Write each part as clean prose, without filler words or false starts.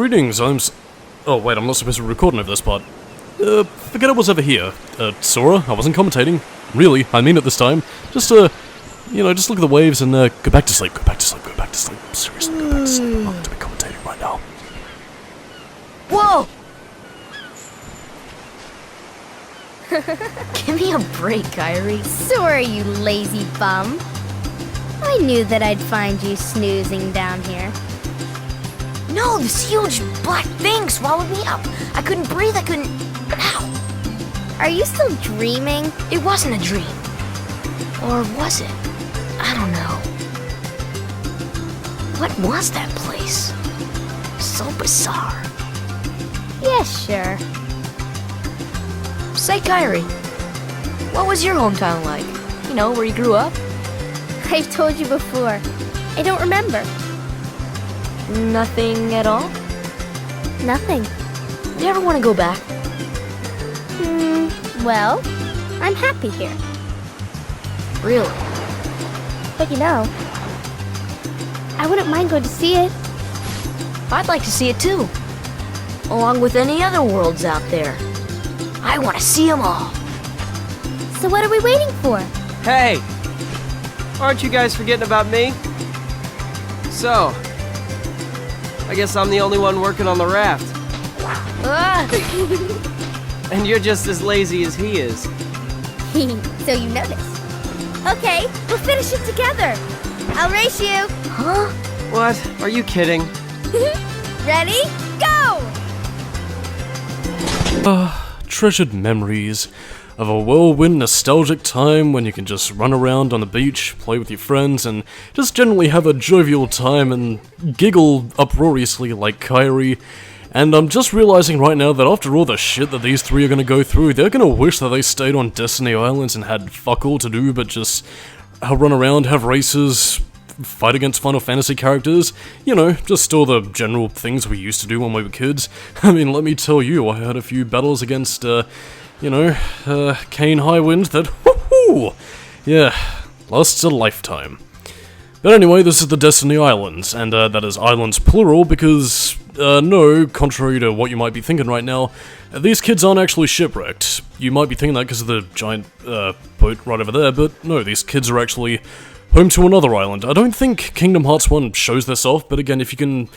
Greetings, oh wait, I'm not supposed to be recording over this part. Forget I was ever here. Sora, I wasn't commentating. Really, I mean it this time. Just, just look at the waves and, go back to sleep, go back to sleep, go back to sleep. Seriously, go back to sleep. I'm not going to be commentating right now. Whoa! Give me a break, Kairi. Sora, you lazy bum. I knew that I'd find you snoozing down here. No, this huge black thing swallowed me up. I couldn't breathe, I couldn't... Ow! Are you still dreaming? It wasn't a dream. Or was it? I don't know. What was that place? So bizarre. Yeah, sure. Say, Kairi, what was your hometown like? You know, where you grew up? I've told you before. I don't remember. Nothing at all? Nothing. You ever want to go back? Well, I'm happy here. Really? But you know, I wouldn't mind going to see it. I'd like to see it too. Along with any other worlds out there. I want to see them all. So what are we waiting for? Hey! Aren't you guys forgetting about me? So, I guess I'm the only one working on the raft. And you're just as lazy as he is. So you noticed. Okay, we'll finish it together. I'll race you. Huh? What? Are you kidding? Ready? Go! Treasured memories of a whirlwind nostalgic time when you can just run around on the beach, play with your friends, and just generally have a jovial time and giggle uproariously like Kairi. And I'm just realizing right now that after all the shit that these three are gonna go through, they're gonna wish that they stayed on Destiny Islands and had fuck all to do but just run around, have races, fight against Final Fantasy characters, you know, just all the general things we used to do when we were kids. I mean, let me tell you, I had a few battles against, Kane Highwind that, whoo-hoo, yeah, lasts a lifetime. But anyway, this is the Destiny Islands, and that is islands plural because, no, contrary to what you might be thinking right now, these kids aren't actually shipwrecked. You might be thinking that because of the giant boat right over there, but no, these kids are actually home to another island. I don't think Kingdom Hearts 1 shows this off, but again, if you can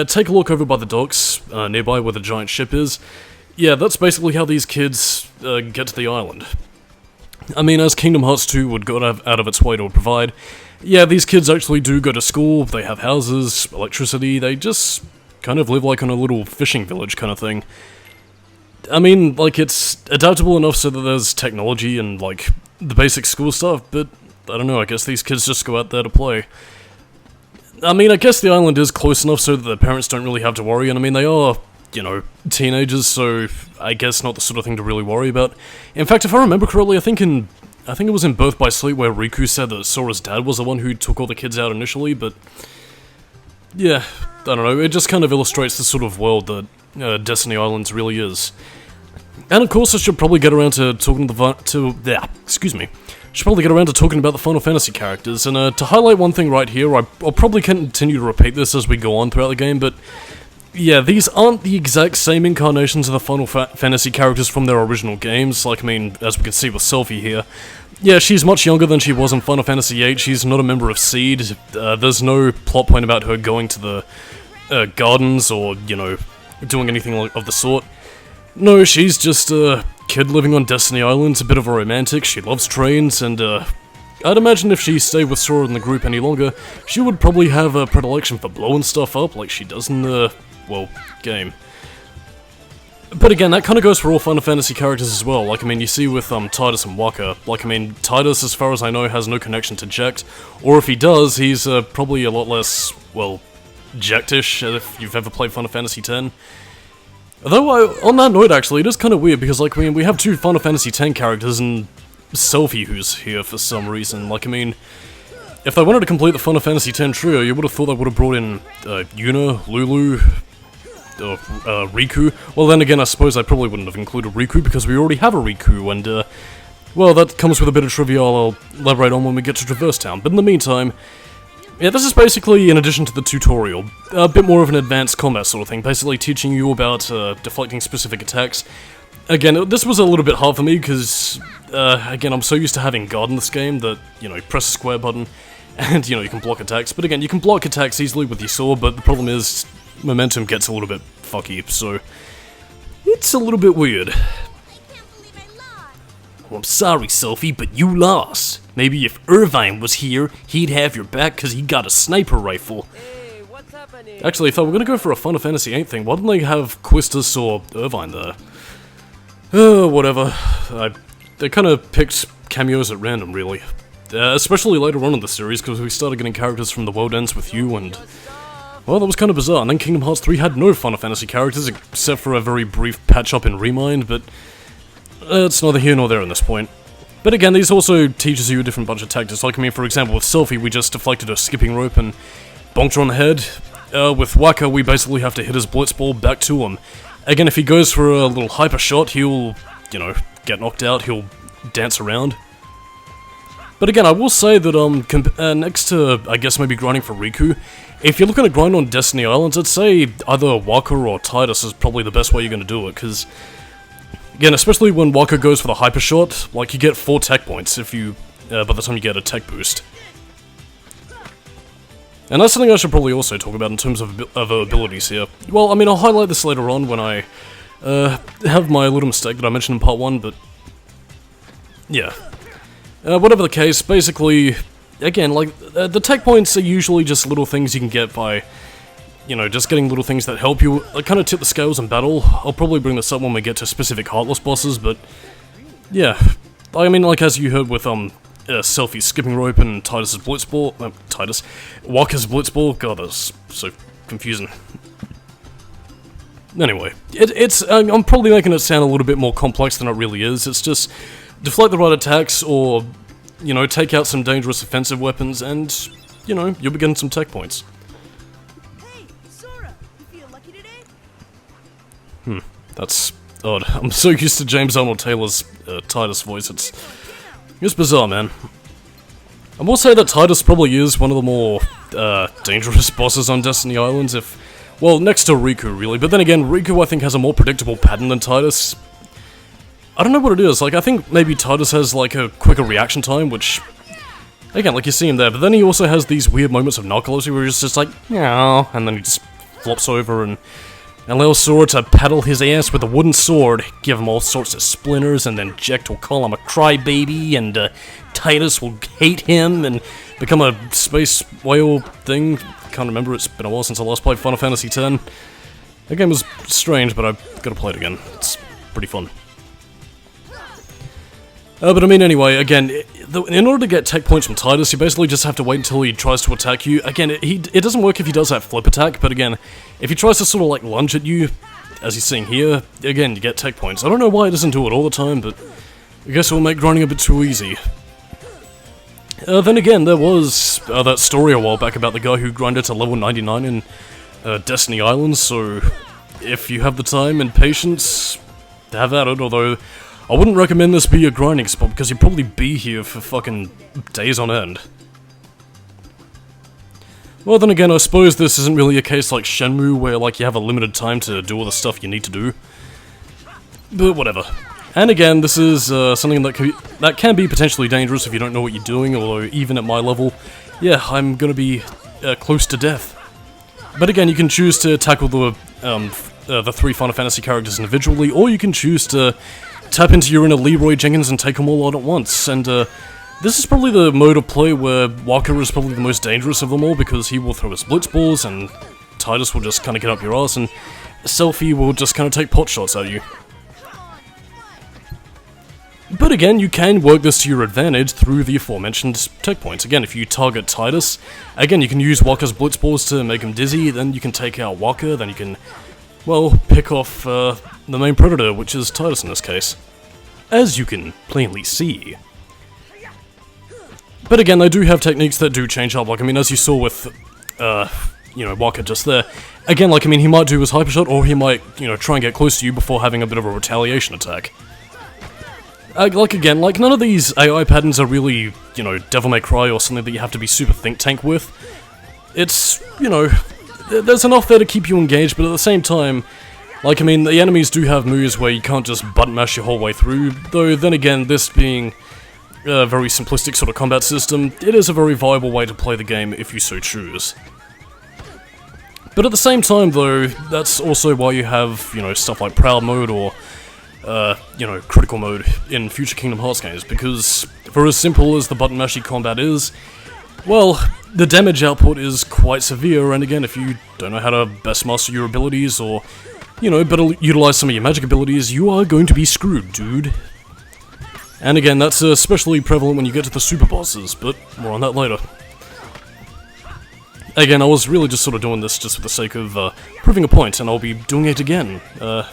take a look over by the docks nearby where the giant ship is, yeah, that's basically how these kids get to the island. I mean, as Kingdom Hearts 2 would go out of its way to provide, yeah, these kids actually do go to school, they have houses, electricity, they just kind of live like on a little fishing village kind of thing. I mean, like, it's adaptable enough so that there's technology and, like, the basic school stuff, but I don't know, I guess these kids just go out there to play. I mean, I guess the island is close enough so that their parents don't really have to worry, and I mean, they are, you know, teenagers, so I guess not the sort of thing to really worry about. In fact, if I remember correctly, I think it was in Birth by Sleep where Riku said that Sora's dad was the one who took all the kids out initially, but yeah, I don't know, it just kind of illustrates the sort of world that Destiny Islands really is. And of course, I should probably get around to talking should probably get around to talking about the Final Fantasy characters, and to highlight one thing right here, I'll probably continue to repeat this as we go on throughout the game, but yeah, these aren't the exact same incarnations of the Final Fantasy characters from their original games, like, I mean, as we can see with Selphie here. Yeah, she's much younger than she was in Final Fantasy VIII, she's not a member of Seed, there's no plot point about her going to the gardens or, you know, doing anything of the sort. No, she's just a kid living on Destiny Islands, a bit of a romantic, she loves trains, and I'd imagine if she stayed with Sora in the group any longer, she would probably have a predilection for blowing stuff up like she does in the, well, game. But again, that kind of goes for all Final Fantasy characters as well, like, I mean, you see with Tidus and Wakka, like, I mean, Tidus, as far as I know, has no connection to Jekt, or if he does, he's probably a lot less, well, Jektish, if you've ever played Final Fantasy X. Although, on that note, actually, it is kind of weird, because, like, I mean, we have two Final Fantasy X characters, and Selphie who's here for some reason. Like, I mean, if they wanted to complete the Final Fantasy X trio, you would have thought they would have brought in Yuna, Lulu, Riku. Well, then again, I suppose I probably wouldn't have included Riku, because we already have a Riku, and, well, that comes with a bit of trivia I'll elaborate on when we get to Traverse Town. But in the meantime, Yeah, this is basically in addition to the tutorial, a bit more of an advanced combat sort of thing, basically teaching you about deflecting specific attacks. Again, this was a little bit hard for me because, again, I'm so used to having guard in this game that, you know, press the square button and, you know, you can block attacks. But again, you can block attacks easily with your sword, but the problem is momentum gets a little bit fucky, so it's a little bit weird. Well, I'm sorry, Selphie, but you lost. Maybe if Irvine was here, he'd have your back because he got a sniper rifle. Hey, what's happening? Actually, if I were gonna go for a Final Fantasy VIII thing, why didn't they have Quistis or Irvine there? Whatever. They kind of picked cameos at random, really. Especially later on in the series, because we started getting characters from The World Ends With You, and well, that was kind of bizarre. And then Kingdom Hearts 3 had no Final Fantasy characters, except for a very brief patch-up in Remind, but it's neither here nor there at this point. But again, these also teaches you a different bunch of tactics. Like, I mean, for example, with Selphie, we just deflected a skipping rope and bonked her on the head. With Wakka, we basically have to hit his blitzball back to him. Again, if he goes for a little hyper shot, he'll, you know, get knocked out, he'll dance around. But again, I will say that, next to, I guess, maybe grinding for Riku, if you're looking to grind on Destiny Islands, I'd say either Wakka or Tidus is probably the best way you're going to do it, because again, especially when Wakka goes for the hyper shot, like, you get 4 tech points if you, by the time you get a tech boost. And that's something I should probably also talk about in terms of abilities here. Well, I mean, I'll highlight this later on when I, have my little mistake that I mentioned in part 1, but yeah. Whatever the case, basically, again, like, the tech points are usually just little things you can get by, you know, just getting little things that help you, like, kind of tip the scales in battle. I'll probably bring this up when we get to specific Heartless bosses, but yeah. I mean, like, as you heard with, Selphie's skipping rope and Tidus's blitzball, Wakka's blitzball, god, that's so confusing. Anyway, I'm probably making it sound a little bit more complex than it really is. It's just deflect the right attacks, or, you know, take out some dangerous offensive weapons, and, you know, you'll be getting some tech points. Hey, Sora, you feel lucky today? That's odd. I'm so used to James Arnold Taylor's Tidus voice, it's bizarre, man. I will say that Tidus probably is one of the more dangerous bosses on Destiny Islands, well, next to Riku, really. But then again, Riku, I think, has a more predictable pattern than Tidus. I don't know what it is, like, I think maybe Tidus has, like, a quicker reaction time, which, again, like, you see him there, but then he also has these weird moments of narcolepsy where he's just like, meow, and then he just flops over and allows Sora to paddle his ass with a wooden sword, give him all sorts of splinters, and then Jack will call him a crybaby, and Tidus will hate him and become a space whale thing. Can't remember, it's been a while since I last played Final Fantasy X. The game was strange, but I've got to play it again. It's pretty fun. But I mean, anyway, again, in order to get tech points from Tidus, you basically just have to wait until he tries to attack you. Again, it doesn't work if he does that flip attack, but again, if he tries to sort of like lunge at you, as he's seeing here, again, you get tech points. I don't know why it doesn't do it all the time, but I guess it will make grinding a bit too easy. Then again, there was that story a while back about the guy who grinded to level 99 in Destiny Islands, so if you have the time and patience, have at it, although I wouldn't recommend this be a grinding spot, because you'd probably be here for fucking days on end. Well, then again, I suppose this isn't really a case like Shenmue, where, like, you have a limited time to do all the stuff you need to do. But whatever. And again, this is something that can be potentially dangerous if you don't know what you're doing, although even at my level, yeah, I'm gonna be close to death. But again, you can choose to tackle the 3 Final Fantasy characters individually, or you can choose to tap into your inner Leroy Jenkins and take them all out at once, and this is probably the mode of play where Wakka is probably the most dangerous of them all, because he will throw his blitzballs, and Tidus will just kind of get up your ass, and Selphie will just kind of take pot shots at you. But again, you can work this to your advantage through the aforementioned tech points. Again, if you target Tidus, again, you can use Wakka's blitzballs to make him dizzy, then you can take out Wakka, then you can, well, pick off the main predator, which is Tidus in this case, as you can plainly see. But again, they do have techniques that do change up, like, I mean, as you saw with, you know, Wakka just there. Again, like, I mean, he might do his hyper shot, or he might, you know, try and get close to you before having a bit of a retaliation attack. Like, again, none of these AI patterns are really, you know, Devil May Cry or something that you have to be super think tank with. it's, you know, there's enough there to keep you engaged, but at the same time, like, I mean, the enemies do have moves where you can't just button mash your whole way through, though then again, this being a very simplistic sort of combat system, it is a very viable way to play the game if you so choose. But at the same time, though, that's also why you have, you know, stuff like Proud Mode or, you know, Critical Mode in future Kingdom Hearts games, because for as simple as the button mashy combat is, well, the damage output is quite severe, and again, if you don't know how to best master your abilities, or, you know, better utilize some of your magic abilities, you are going to be screwed, dude. And again, that's especially prevalent when you get to the super bosses, but more on that later. Again, I was really just sort of doing this just for the sake of proving a point, and I'll be doing it again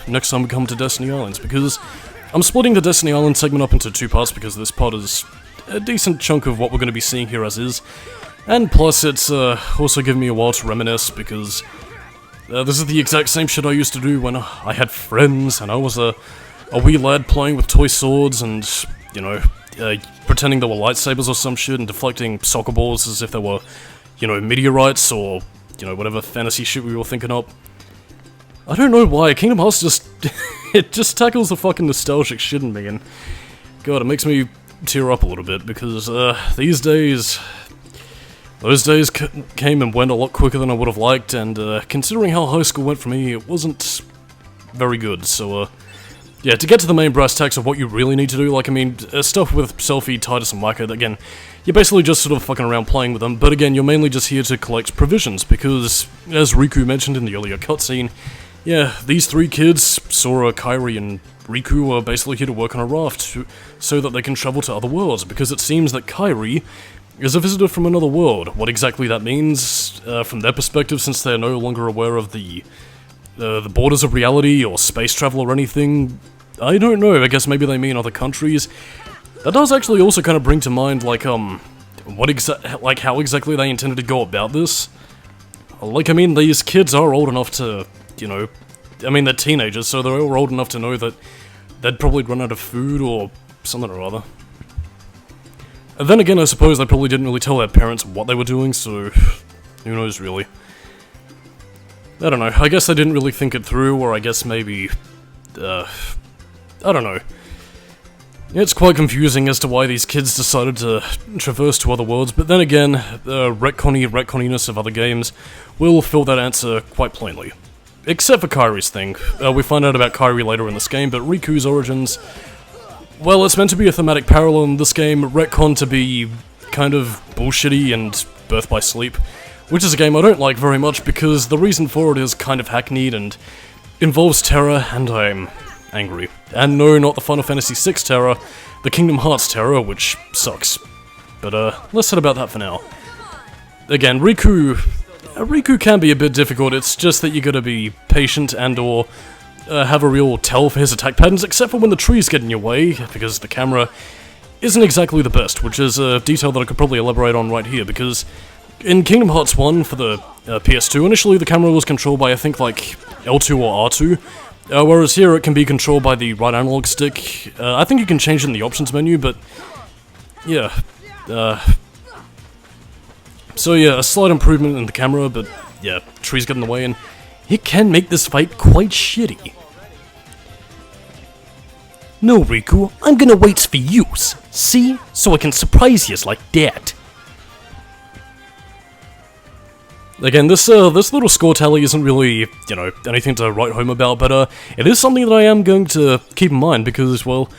next time we come to Destiny Islands, because I'm splitting the Destiny Island segment up into two parts, because this part is a decent chunk of what we're going to be seeing here as is, and plus it's also given me a while to reminisce, because this is the exact same shit I used to do when I had friends, and I was a wee lad playing with toy swords, and, you know, pretending they were lightsabers or some shit, and deflecting soccer balls as if they were, you know, meteorites, or, you know, whatever fantasy shit we were thinking up. I don't know why, Kingdom Hearts just, it just tackles the fucking nostalgic shit in me, and God, it makes me tear up a little bit, because, these days, those days came and went a lot quicker than I would have liked, and, considering how high school went for me, it wasn't very good, so, yeah, to get to the main brass tacks of what you really need to do, like, I mean, stuff with Selphie, Tidus and Wakka, again, you're basically just sort of fucking around playing with them, but again, you're mainly just here to collect provisions, because, as Riku mentioned in the earlier cutscene, yeah, these three kids, Sora, Kairi, and Riku, are basically here to work on a raft so that they can travel to other worlds, because it seems that Kairi is a visitor from another world. What exactly that means, from their perspective, since they're no longer aware of the borders of reality, or space travel or anything, I don't know. I guess maybe they mean other countries. That does actually also kind of bring to mind, like, how exactly they intended to go about this. Like, I mean, these kids are old enough to, you know, I mean, they're teenagers, so they're all old enough to know that they'd probably run out of food or something or other. And then again, I suppose they probably didn't really tell their parents what they were doing, so who knows, really. I don't know, I guess they didn't really think it through, or I guess maybe, I don't know. It's quite confusing as to why these kids decided to traverse to other worlds, but then again, the retconniness of other games will fill that answer quite plainly. Except for Kairi's thing. We find out about Kairi later in this game, but Riku's origins, well, it's meant to be a thematic parallel in this game, retcon to be kind of bullshitty and Birth by Sleep, which is a game I don't like very much because the reason for it is kind of hackneyed and involves terror, and I'm angry. And no, not the Final Fantasy VI terror, the Kingdom Hearts terror, which sucks. But less said about that for now. Again, Riku can be a bit difficult, it's just that you gotta be patient and or have a real tell for his attack patterns, except for when the trees get in your way, because the camera isn't exactly the best, which is a detail that I could probably elaborate on right here, because in Kingdom Hearts 1 for the PS2, initially the camera was controlled by, I think, like, L2 or R2, whereas here it can be controlled by the right analog stick. I think you can change it in the options menu, but yeah. So yeah, a slight improvement in the camera, but yeah, trees get in the way, and it can make this fight quite shitty. No, Riku, I'm gonna wait for yous, see? So I can surprise yous like that. Again, this little score tally isn't really, you know, anything to write home about, but it is something that I am going to keep in mind because, well,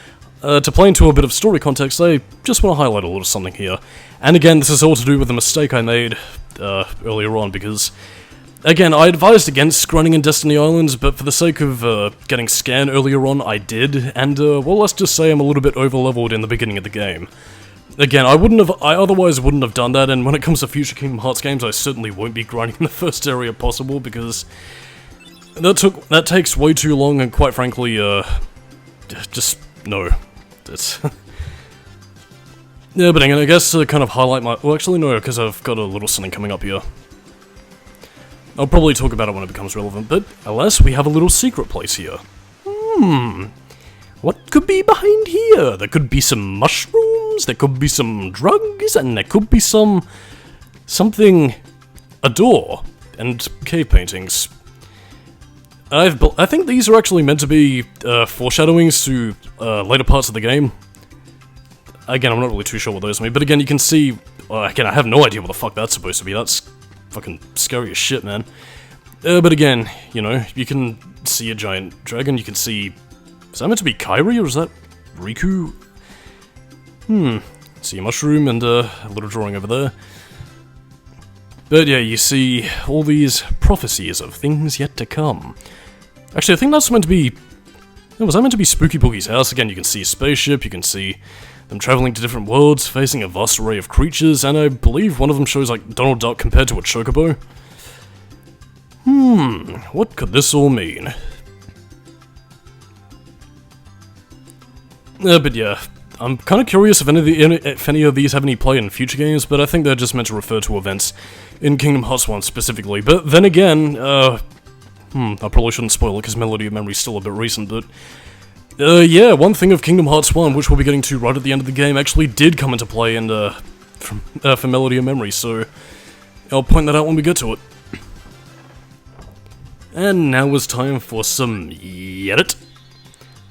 to play into a bit of story context, I just want to highlight a little something here. And again, this is all to do with a mistake I made earlier on, because, again, I advised against running in Destiny Islands, but for the sake of getting scanned earlier on, I did, and, well, let's just say I'm a little bit over-leveled in the beginning of the game. Again, I otherwise wouldn't have done that, and when it comes to future Kingdom Hearts games, I certainly won't be grinding in the first area possible, because that takes way too long, and quite frankly, just, no. It's yeah, but again, I guess to kind of highlight my, well actually no, because I've got a little something coming up here. I'll probably talk about it when it becomes relevant, but alas, we have a little secret place here. What could be behind here? There could be some mushrooms, there could be some drugs, and there could be something a door, and cave paintings. I think these are actually meant to be foreshadowings to later parts of the game. Again, I'm not really too sure what those mean, but again, you can see... again, I have no idea what the fuck that's supposed to be. That's fucking scary as shit, man. But again, you know, you can see a giant dragon, you can see... Is that meant to be Kairi, or is that Riku? See a mushroom and a little drawing over there. But yeah, you see all these prophecies of things yet to come. Actually, I think that's meant to be... Was that meant to be Spooky Boogie's house? Again, you can see a spaceship, you can see them traveling to different worlds, facing a vast array of creatures, and I believe one of them shows like Donald Duck compared to a chocobo. What could this all mean? But yeah, I'm kind of curious if any of these have any play in future games, but I think they're just meant to refer to events in Kingdom Hearts 1 specifically. But then again, I probably shouldn't spoil it because Melody of Memory is still a bit recent, but... yeah, one thing of Kingdom Hearts 1, which we'll be getting to right at the end of the game, actually did come into play and, for Melody of Memory, so I'll point that out when we get to it. And now is time for some edit.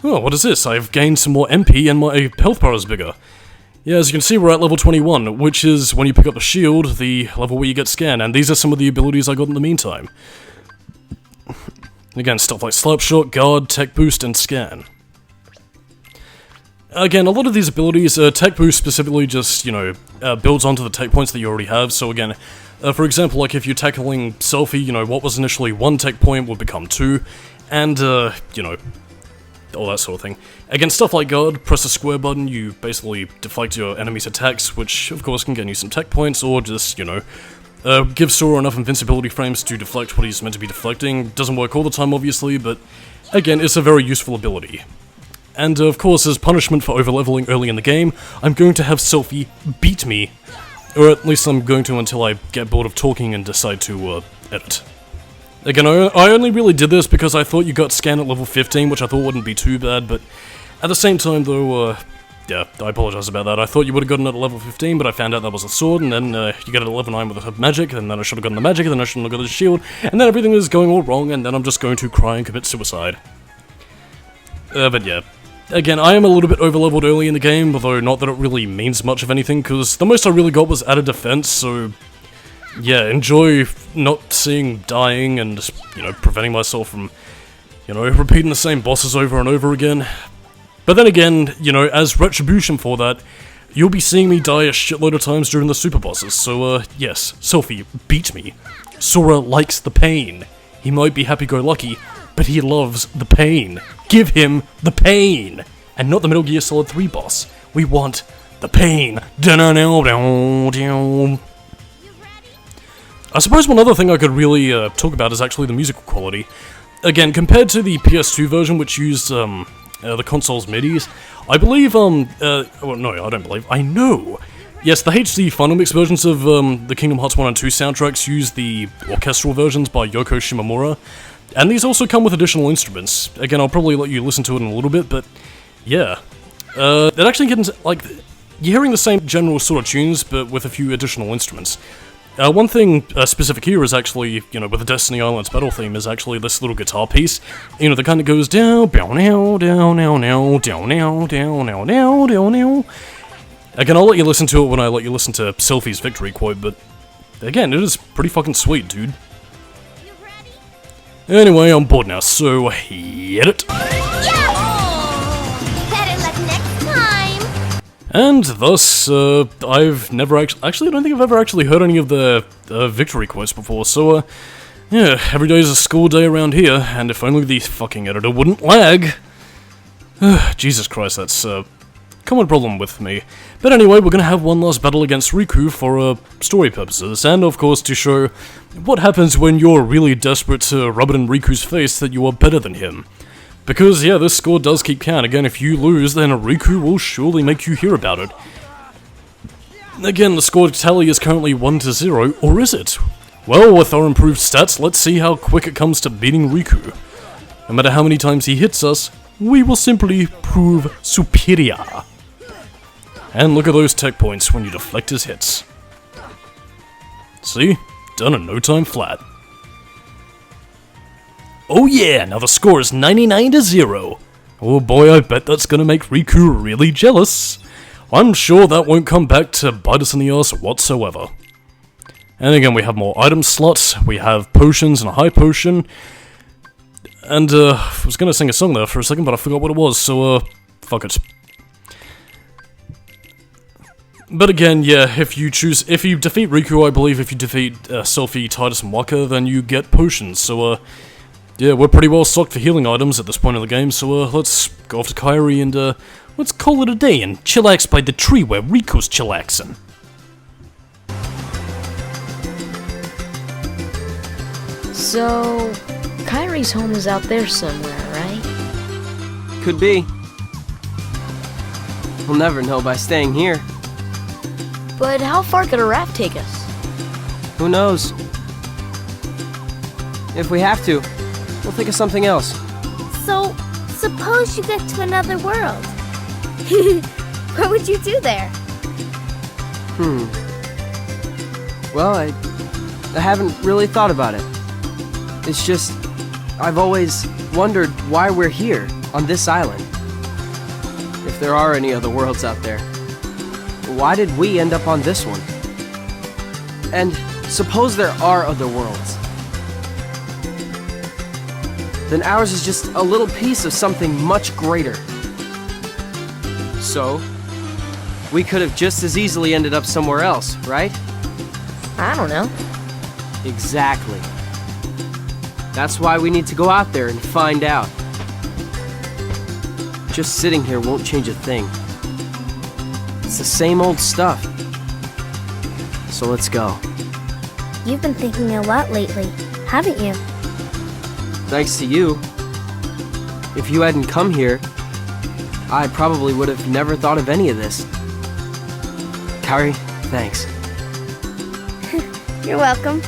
Oh, what is this? I've gained some more MP and my health bar is bigger. Yeah, as you can see, we're at level 21, which is when you pick up the shield, the level where you get Scan, and these are some of the abilities I got in the meantime. Again, stuff like Slapshot, Guard, Tech Boost, and Scan. Again, a lot of these abilities, Tech Boost specifically just, you know, builds onto the tech points that you already have, so again, for example, like if you're tackling Selphie, you know, what was initially 1 tech point will become 2, and, you know, all that sort of thing. Again, stuff like Guard, press the square button, you basically deflect your enemy's attacks, which, of course, can gain you some tech points, or just, you know, give Sora enough invincibility frames to deflect what he's meant to be deflecting. Doesn't work all the time, obviously, but, again, it's a very useful ability. And, of course, as punishment for overleveling early in the game, I'm going to have Selphie beat me. Or at least I'm going to until I get bored of talking and decide to, edit. Again, I only really did this because I thought you got Scan at level 15, which I thought wouldn't be too bad, but at the same time, though, yeah, I apologize about that. I thought you would have gotten it at level 15, but I found out that was a sword, and then you get it at level 9 with a magic, and then I should have gotten the magic, and then I shouldn't have got the shield, and then everything is going all wrong, and then I'm just going to cry and commit suicide. But yeah. Again, I am a little bit overleveled early in the game, although not that it really means much of anything, because the most I really got was added defense, so... Yeah, enjoy not seeing dying and, you know, preventing myself from, you know, repeating the same bosses over and over again. But then again, you know, as retribution for that, you'll be seeing me die a shitload of times during the super bosses, so, yes, Selphie, beat me. Sora likes the pain. He might be happy-go-lucky, but he loves the pain. Give him the pain! And not the Metal Gear Solid 3 boss. We want the pain. I suppose one other thing I could really talk about is actually the musical quality. Again, compared to the PS2 version, which used the console's MIDIs, I believe, well, no, I don't believe, I know! Yes, the HD Final Mix versions of the Kingdom Hearts 1 and 2 soundtracks use the orchestral versions by Yoko Shimomura, and these also come with additional instruments. Again, I'll probably let you listen to it in a little bit, but yeah. It actually gets, like, you're hearing the same general sort of tunes, but with a few additional instruments. One thing specific here is actually, you know, with the Destiny Islands battle theme, is actually this little guitar piece. You know, that kind of goes down, down, down, down, down, down, down, down, down, down, down, down. Again, I'll let you listen to it when I let you listen to Selphie's victory quote, but again, it is pretty fucking sweet, dude. Anyway, I'm bored now, so hit it. And thus, I've never actually, I don't think I've ever actually heard any of the victory quotes before, so, yeah, every day is a school day around here, and if only the fucking editor wouldn't lag. Jesus Christ, that's a common problem with me. But anyway, we're gonna have one last battle against Riku for, story purposes, and of course to show what happens when you're really desperate to rub it in Riku's face that you are better than him. Because, yeah, this score does keep count. Again, if you lose, then Riku will surely make you hear about it. Again, the score tally is currently 1-0, or is it? Well, with our improved stats, let's see how quick it comes to beating Riku. No matter how many times he hits us, we will simply prove superior. And look at those tech points when you deflect his hits. See? Done in no time flat. Oh yeah, now the score is 99-0. Oh boy, I bet that's gonna make Riku really jealous. I'm sure that won't come back to bite us in the ass whatsoever. And again, we have more item slots, we have potions and a high potion. And, I was gonna sing a song there for a second, but I forgot what it was, so, fuck it. But again, yeah, if you defeat Riku, I believe, if you defeat, Selphie, Tidus and Wakka, then you get potions, so, yeah, we're pretty well stocked for healing items at this point in the game, so, let's go off to Kairi and, let's call it a day and chillax by the tree where Riku's chillaxing. So, Kairi's home is out there somewhere, right? Could be. We'll never know by staying here. But how far could a raft take us? Who knows? If we have to, we'll think of something else. So, suppose you get to another world. What would you do there? Well, I haven't really thought about it. It's just, I've always wondered why we're here, on this island. If there are any other worlds out there, why did we end up on this one? And suppose there are other worlds. Then ours is just a little piece of something much greater. So, we could have just as easily ended up somewhere else, right? I don't know. Exactly. That's why we need to go out there and find out. Just sitting here won't change a thing. It's the same old stuff. So let's go. You've been thinking a lot lately, haven't you? Thanks to you. If you hadn't come here, I probably would have never thought of any of this. Kairi, thanks. You're welcome.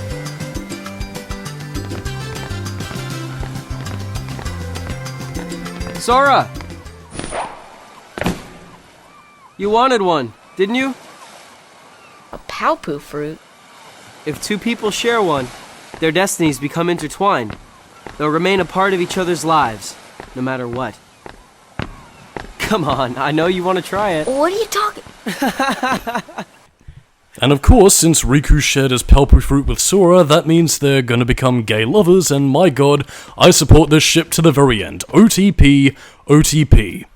Sora! You wanted one, didn't you? A Palpu fruit? If two people share one, their destinies become intertwined. They'll remain a part of each other's lives, no matter what. Come on, I know you want to try it. What are you talking? And of course, since Riku shared his Palpu fruit with Sora, that means they're gonna become gay lovers, and my god, I support this ship to the very end. OTP, OTP.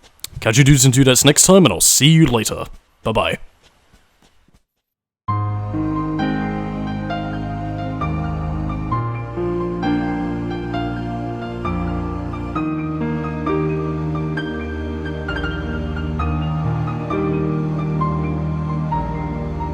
Catch you dudes and dudettes next time, and I'll see you later. Bye-bye.